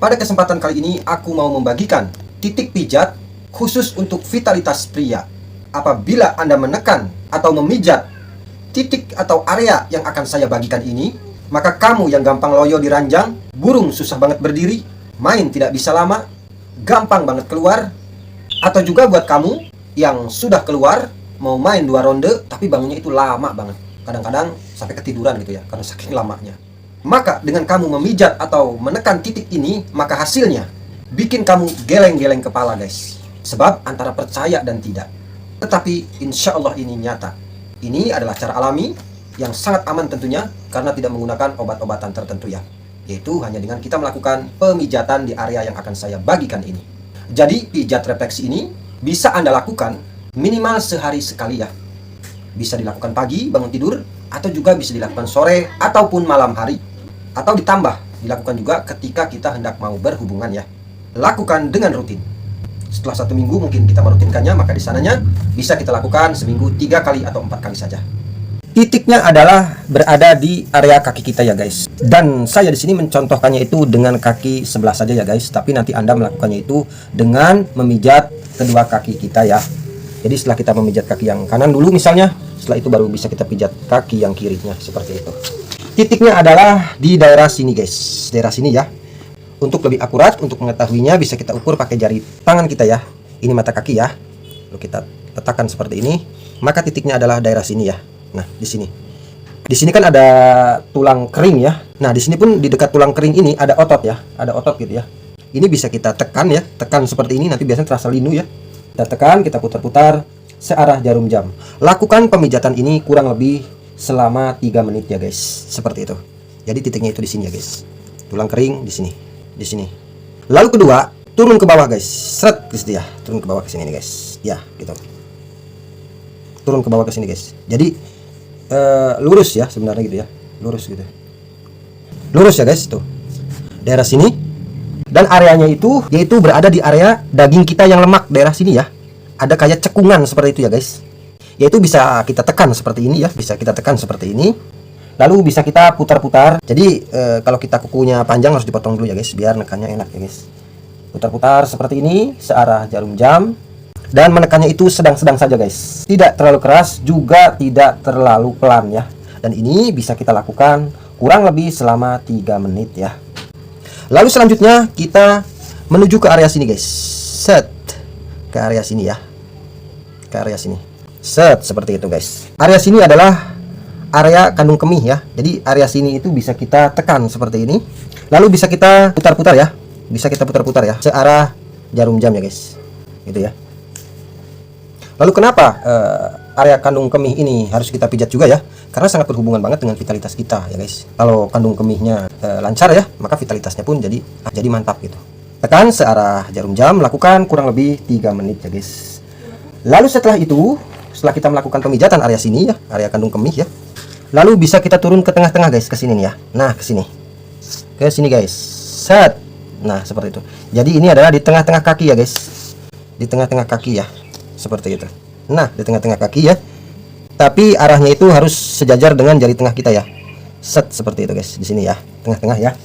Pada kesempatan kali ini aku mau membagikan titik pijat khusus untuk vitalitas pria. Apabila Anda menekan atau memijat titik atau area yang akan saya bagikan ini, maka kamu yang gampang loyo di ranjang, burung susah banget berdiri, main tidak bisa lama, gampang banget keluar, atau juga buat kamu yang sudah keluar mau main 2 ronde tapi bangunnya itu lama banget, kadang-kadang sampai ketiduran gitu ya karena saking lamanya. Maka dengan kamu memijat atau menekan titik ini, maka hasilnya bikin kamu geleng-geleng kepala guys. Sebab antara percaya dan tidak, tetapi insya Allah ini nyata. Ini adalah cara alami yang sangat aman tentunya, karena tidak menggunakan obat-obatan tertentu ya. Yaitu hanya dengan kita melakukan pemijatan di area yang akan saya bagikan ini. Jadi pijat refleksi ini bisa Anda lakukan minimal sehari sekali ya. Bisa dilakukan pagi bangun tidur, atau juga bisa dilakukan sore ataupun malam hari. Atau ditambah dilakukan juga ketika kita hendak mau berhubungan ya. Lakukan dengan rutin. Setelah 1 minggu mungkin kita merutinkannya, maka di sananya bisa kita lakukan seminggu 3 kali atau 4 kali saja. Titiknya adalah berada di area kaki kita ya guys. Dan saya di sini mencontohkannya itu dengan kaki sebelah saja ya guys. Tapi nanti Anda melakukannya itu dengan memijat kedua kaki kita ya. Jadi setelah kita memijat kaki yang kanan dulu misalnya, setelah itu baru bisa kita pijat kaki yang kirinya seperti itu. Titiknya adalah di daerah sini guys, daerah sini ya. Untuk lebih akurat, untuk mengetahuinya bisa kita ukur pakai jari tangan kita ya. Ini mata kaki ya. Lalu kita letakkan seperti ini, maka titiknya adalah daerah sini ya. Nah, di sini. Di sini kan ada tulang kering ya. Nah, di sini pun di dekat tulang kering ini ada otot ya, ada otot gitu ya. Ini bisa kita tekan ya, tekan seperti ini, nanti biasanya terasa linu ya. Kita tekan, kita putar-putar searah jarum jam. Lakukan pemijatan ini kurang lebih selama 3 menit ya guys, seperti itu. Jadi titiknya itu di sini ya guys. Tulang kering di sini, di sini. Lalu kedua, turun ke bawah guys. Seret gitu ya. Turun ke bawah ke sini nih guys. Ya, gitu. Turun ke bawah ke sini guys. Jadi lurus ya sebenarnya gitu ya. Lurus gitu. Lurus ya guys itu. Daerah sini. Dan areanya itu yaitu berada di area daging kita yang lemak, daerah sini ya. Ada kayak cekungan seperti itu ya guys. Yaitu bisa kita tekan seperti ini ya, bisa kita tekan seperti ini. Lalu bisa kita putar-putar. Jadi kalau kita kukunya panjang harus dipotong dulu ya guys, biar nekannya enak ya guys. Putar-putar seperti ini searah jarum jam. Dan menekannya itu sedang-sedang saja guys. Tidak terlalu keras, juga tidak terlalu pelan ya. Dan ini bisa kita lakukan kurang lebih selama 3 menit ya. Lalu selanjutnya kita menuju ke area sini guys. Set. Ke area sini ya. Ke area sini. Set, seperti itu guys. Area sini adalah area kandung kemih ya. Jadi area sini itu bisa kita tekan seperti ini. Lalu bisa kita putar-putar ya. Bisa kita putar-putar ya, searah jarum jam ya guys. Gitu ya. Lalu kenapa area kandung kemih ini harus kita pijat juga ya? Karena sangat berhubungan banget dengan vitalitas kita ya guys. Kalau kandung kemihnya lancar ya, maka vitalitasnya pun jadi mantap gitu. Tekan searah jarum jam, lakukan kurang lebih 3 menit ya guys. Lalu setelah itu, setelah kita melakukan pemijatan area sini ya, area kandung kemih ya, lalu bisa kita turun ke tengah-tengah guys, ke sini nih ya. Nah, ke sini. Ke sini guys. Set. Nah, seperti itu. Jadi ini adalah di tengah-tengah kaki ya guys. Di tengah-tengah kaki ya. Seperti itu. Nah, di tengah-tengah kaki ya. Tapi arahnya itu harus sejajar dengan jari tengah kita ya. Set, seperti itu guys. Di sini ya, tengah-tengah ya.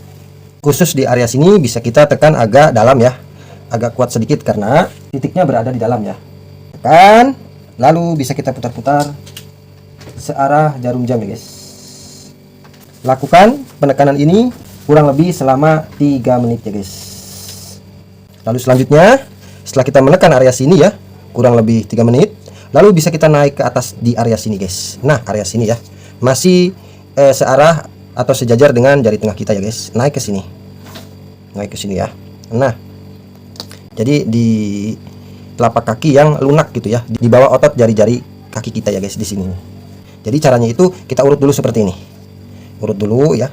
Khusus di area sini bisa kita tekan agak dalam ya. Agak kuat sedikit karena titiknya berada di dalam ya. Tekan. Lalu bisa kita putar-putar searah jarum jam ya guys. Lakukan penekanan ini kurang lebih selama 3 menit ya guys. Lalu selanjutnya, setelah kita menekan area sini ya, kurang lebih 3 menit, lalu bisa kita naik ke atas di area sini guys. Nah, area sini ya, masih searah atau sejajar dengan jari tengah kita ya guys. Naik ke sini. Naik ke sini ya. Nah, jadi di telapak kaki yang lunak gitu ya, di bawah otot jari-jari kaki kita ya guys, di sini. Jadi caranya itu kita urut dulu seperti ini. Urut dulu ya.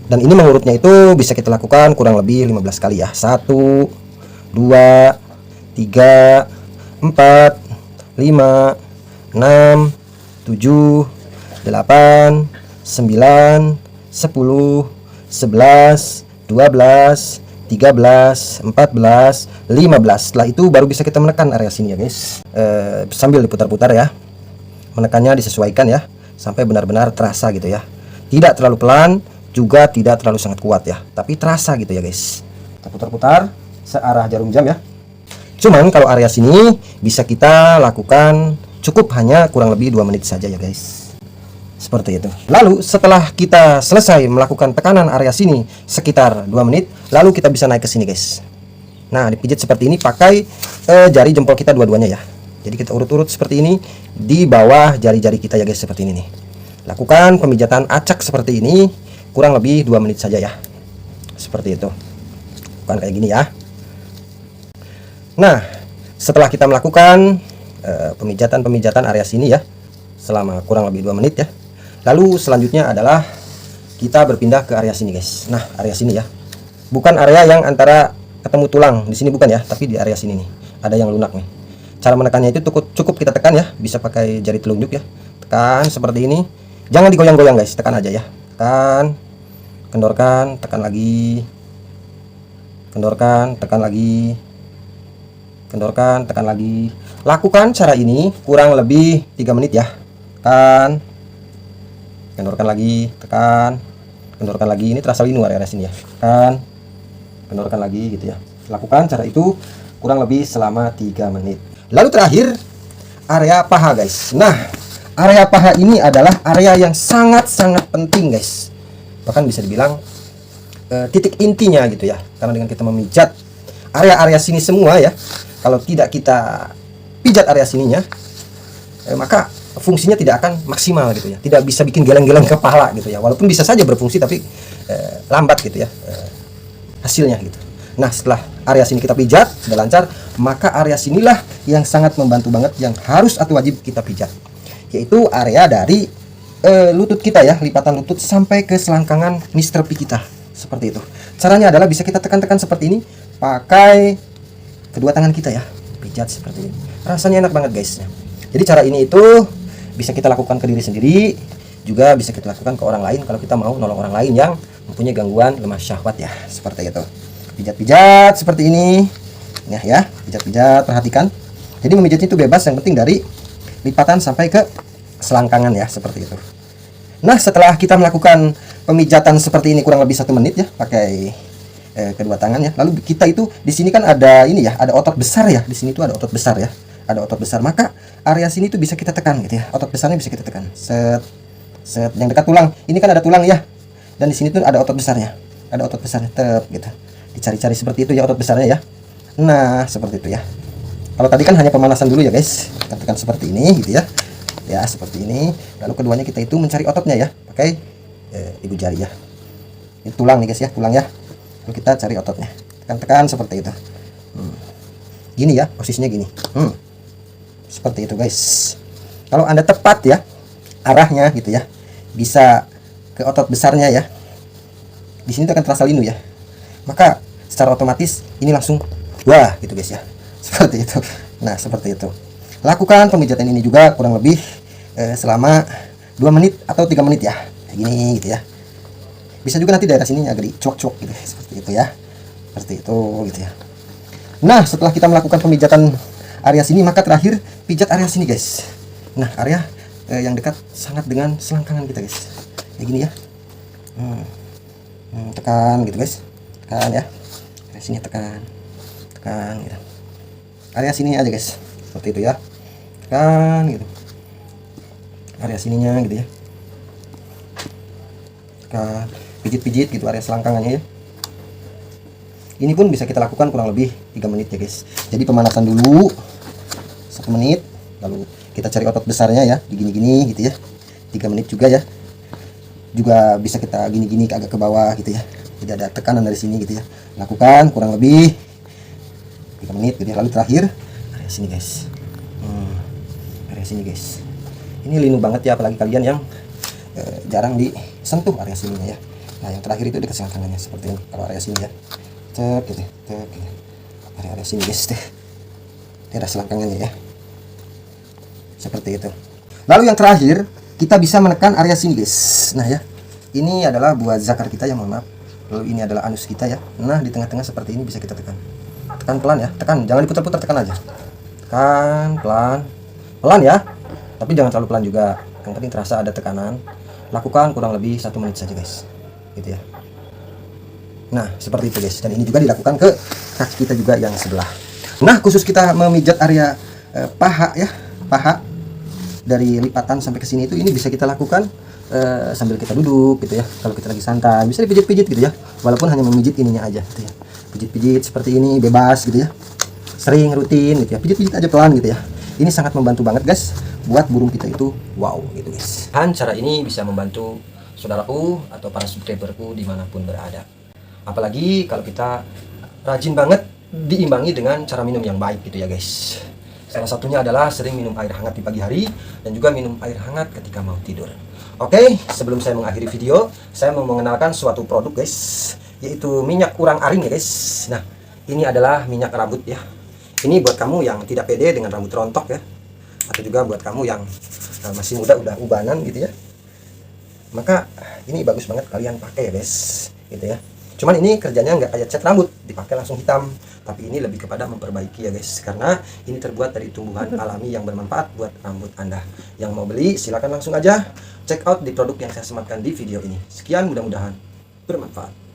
Dan ini mengurutnya itu bisa kita lakukan kurang lebih 15 kali ya. 1 2 3 4 5 6 7 8 9 10 11 12 13 14 15. Setelah itu baru bisa kita menekan area sini ya guys. Sambil diputar-putar ya. Menekannya disesuaikan ya, sampai benar-benar terasa gitu ya. Tidak terlalu pelan, juga tidak terlalu sangat kuat ya, tapi terasa gitu ya guys. Kita putar-putar searah jarum jam ya. Cuman kalau area sini bisa kita lakukan cukup hanya kurang lebih 2 menit saja ya guys. Seperti itu. Lalu setelah kita selesai melakukan tekanan area sini sekitar 2 menit, lalu kita bisa naik ke sini guys. Nah, dipijit seperti ini pakai jari jempol kita dua-duanya ya. Jadi kita urut-urut seperti ini di bawah jari-jari kita ya guys, seperti ini nih. Lakukan pemijatan acak seperti ini kurang lebih 2 menit saja ya. Seperti itu. Bukan kayak gini ya. Nah, setelah kita melakukan pemijatan area sini ya selama kurang lebih 2 menit ya. Lalu selanjutnya adalah kita berpindah ke area sini guys. Nah, area sini ya. Bukan area yang antara ketemu tulang di sini, bukan ya, tapi di area sini nih. Ada yang lunak nih. Cara menekannya itu cukup kita tekan ya, bisa pakai jari telunjuk ya. Tekan seperti ini. Jangan digoyang-goyang guys, tekan aja ya. Tekan, kendorkan, tekan lagi. Kendorkan, tekan lagi. Kendorkan, tekan lagi. Lakukan cara ini kurang lebih 3 menit ya. Tekan, kendorkan lagi, tekan, kendorkan lagi. Ini terasa linu area sini ya. Tekan, kendorkan lagi gitu ya. Lakukan cara itu kurang lebih selama 3 menit. Lalu terakhir area paha guys. Nah, area paha ini adalah area yang sangat-sangat penting guys. Bahkan bisa dibilang titik intinya gitu ya. Karena dengan kita memijat area-area sini semua ya, kalau tidak kita pijat area sininya, maka fungsinya tidak akan maksimal gitu ya. Tidak bisa bikin geleng-geleng kepala gitu ya. Walaupun bisa saja berfungsi tapi lambat gitu ya hasilnya gitu. Nah, setelah area sini kita pijat sudah lancar, maka area sinilah yang sangat membantu banget, yang harus atau wajib kita pijat, yaitu area dari lutut kita ya, lipatan lutut sampai ke selangkangan Mr. P kita. Seperti itu. Caranya adalah bisa kita tekan-tekan seperti ini pakai kedua tangan kita ya, pijat seperti ini. Rasanya enak banget guys. Jadi cara ini itu bisa kita lakukan ke diri sendiri, juga bisa kita lakukan ke orang lain kalau kita mau nolong orang lain yang mempunyai gangguan lemah syahwat ya, seperti itu. Pijat-pijat seperti ini. Nah ya, pijat-pijat, perhatikan. Jadi memijatnya itu bebas, yang penting dari lipatan sampai ke selangkangan ya, seperti itu. Nah, setelah kita melakukan pemijatan seperti ini kurang lebih 1 menit ya, pakai kedua tangan ya. Lalu kita itu di sini kan ada ini ya, ada otot besar ya. Di sini tuh ada otot besar ya. Ada otot besar. Maka area sini tuh bisa kita tekan gitu ya. Otot besarnya bisa kita tekan. Set set yang dekat tulang. Ini kan ada tulang ya. Dan di sini tuh ada otot besarnya. Ada otot besarnya, tep gitu. Dicari-cari seperti itu ya otot besarnya ya. Nah, seperti itu ya. Kalau tadi kan hanya pemanasan dulu ya guys. Kita tekan seperti ini gitu ya. Ya, seperti ini. Lalu keduanya kita itu mencari ototnya ya, pakai ibu jari ya. Ini tulang nih guys ya, tulang ya. Lalu kita cari ototnya. Tekan-tekan seperti itu. Gini ya, posisinya gini. Seperti itu guys. Kalau Anda tepat ya arahnya gitu ya, bisa ke otot besarnya ya. Di sini tuh akan terasa linu ya. Maka secara otomatis ini langsung wah gitu guys ya. Seperti itu. Nah, seperti itu. Lakukan pemijatan ini juga kurang lebih selama 2 menit atau 3 menit ya. Kayak gini gitu ya. Bisa juga nanti daerah sini agak dicuak-cuak gitu, seperti itu ya. Seperti itu gitu ya. Nah, setelah kita melakukan pemijatan area sini, maka terakhir pijat area sini guys. Nah, area yang dekat sangat dengan selangkangan kita guys. Kayak gini ya. Tekan gitu guys. Tekan ya. Area sini tekan. Tekan gitu. Area sini aja guys. Seperti itu ya. Tekan gitu. Area sininya gitu ya. Tekan. Pijit-pijit gitu area selangkangannya ya. Ini pun bisa kita lakukan kurang lebih 3 menit ya guys. Jadi pemanasan dulu 1 menit, lalu kita cari otot besarnya ya, digini-gini gitu ya. 3 menit juga ya. Juga bisa kita gini-gini agak ke bawah gitu ya. Tidak ada tekanan dari sini gitu ya. Lakukan kurang lebih 3 menit gitu ya. Lalu terakhir area sini guys. Area sini guys. Ini linu banget ya, apalagi kalian yang jarang disentuh area sininya ya. Nah, yang terakhir itu dekat selangkangannya seperti ini. Kalau area sini ya. Cek gitu, cek gitu. Area sini guys deh. Daerah selangkangannya ya. Seperti itu. Lalu yang terakhir, kita bisa menekan area sini guys. Nah ya. Ini adalah buah zakar kita ya, mohon maaf. Lalu ini adalah anus kita ya. Nah, di tengah-tengah seperti ini bisa kita tekan. Tekan pelan ya, tekan, jangan diputar-putar, tekan aja. Tekan pelan. Pelan ya. Tapi jangan terlalu pelan juga. Yang penting terasa ada tekanan. Lakukan kurang lebih 1 menit saja guys. gitu ya. Nah, seperti itu guys. Dan ini juga dilakukan ke kaki kita juga yang sebelah. Nah, khusus kita memijat area paha ya, paha dari lipatan sampai ke sini itu, ini bisa kita lakukan sambil kita duduk gitu ya. Kalau kita lagi santai, bisa dipijit-pijit gitu ya. Walaupun hanya memijit ininya aja gitu ya. Pijit-pijit seperti ini bebas gitu ya. Sering, rutin gitu ya. Pijit-pijit aja pelan gitu ya. Ini sangat membantu banget guys buat burung kita itu wow gitu guys. Dan cara ini bisa membantu saudaraku atau para subscriberku dimanapun berada. Apalagi kalau kita rajin banget diimbangi dengan cara minum yang baik gitu ya guys. Salah satunya adalah sering minum air hangat di pagi hari dan juga minum air hangat ketika mau tidur. Oke, sebelum saya mengakhiri video, saya mau mengenalkan suatu produk guys, yaitu minyak urang-aring ya guys. Nah, ini adalah minyak rambut ya. Ini buat kamu yang tidak pede dengan rambut rontok ya, atau juga buat kamu yang masih muda udah ubanan gitu ya. Maka ini bagus banget kalian pakai ya guys, gitu ya. Cuman ini kerjanya nggak kayak cat rambut, dipakai langsung hitam. Tapi ini lebih kepada memperbaiki ya guys, karena ini terbuat dari tumbuhan alami yang bermanfaat buat rambut Anda. Yang mau beli silakan langsung aja check out di produk yang saya sematkan di video ini. Sekian, mudah-mudahan bermanfaat.